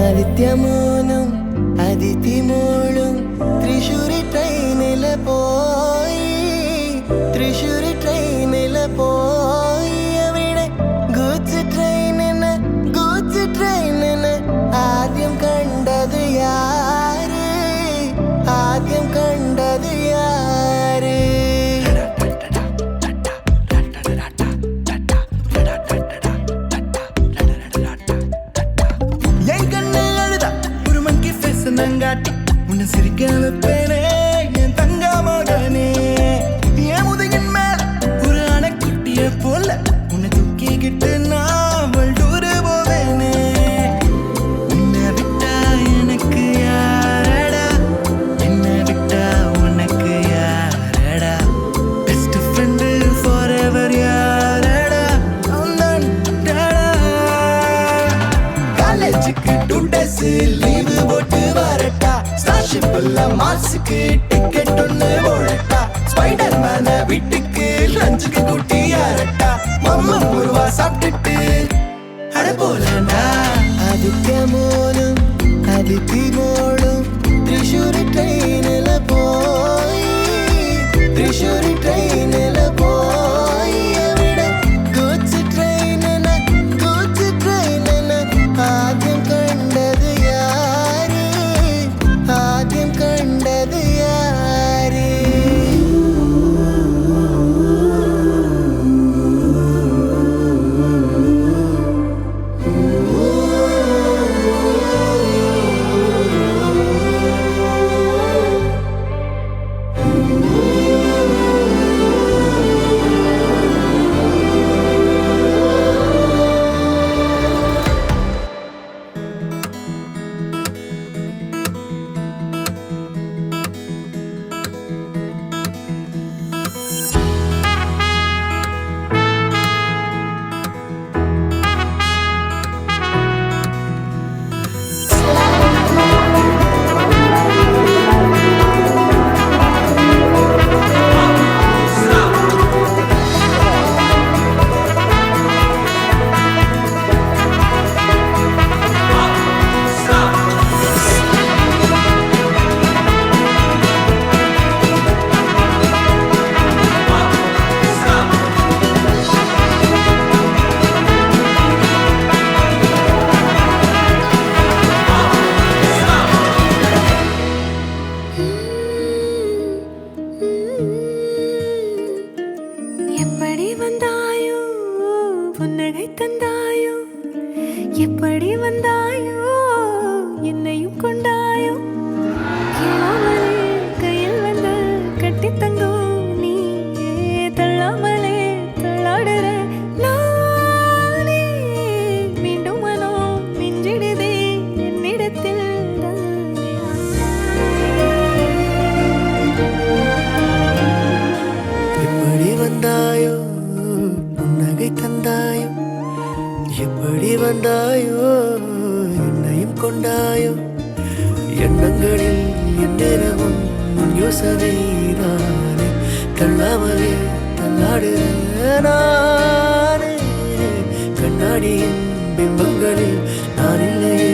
ആദിത്യമോനും അതിഥിമോളും തൃശ്ശൂരി ട്രെയിനില് പോയി അവിടെ ഗൂഡ്സ് ട്രെയിനിന് ആദ്യം കണ്ടത് യാര് உன்னை சிரிக்க வைப்பேனே என் தங்க மகனே என் முதுகின் மேல ஒரு அணைக்குட்டிய போல உன்னை தூக்கிக்கிட்டு நான் வல்டூர் போவேனே உன்னை விட்டா எனக்கு யாரடா என்னை விட்டா உனக்கு யாரடா பெஸ்ட் ஃப்ரெண்டு ஃபார் எவர் யாரடா காலேஜுக்கு 2 days லீவு போட்டு வரட்டா ஸ்டார்ஷிப்ல மார்ஸுக்கு டிக்கெட் ஒன்னு போடட்டா ஸ்பைடர் மேன வீட்டுக்கு லஞ்சுக்கு கூட்டி யாரட்டா மம்மா முருவா சாப்பிட்டுட்டு அட போலண்டா ஆதித்യമോനും அதிதிமோளும் തൃശ്ശൂരി ട്രെയിനില് പോയി അവിടെ ഗൂഡ്സ് ട്രെയിനിന് ആദ്യം കണ്ടത് யாரு எப்படி வந்தாயோ புன்னகை தந்தாயோ எப்படி வந்தாயோ என்னையும் கொண்டாயோ கேளாமலே கையில் வந்து கட்டி தங்கும் நீ தள்ளாமலே தள்ளாடுற நானே மீண்டும் மனோ மிஞ்சிடுதே என்னிடத்தில் எப்படி வந்தாயோ புன்னகை தந்தாயோ எப்படி வந்தாயோ என்னையும் கொண்டாயோ எண்ணங்களில் எந்நேரமும் உன் யோசனைதானே தள்ளாமலே தள்ளாடுறானே கண்ணாடியின் பிம்பங்களில் நான் இல்லையே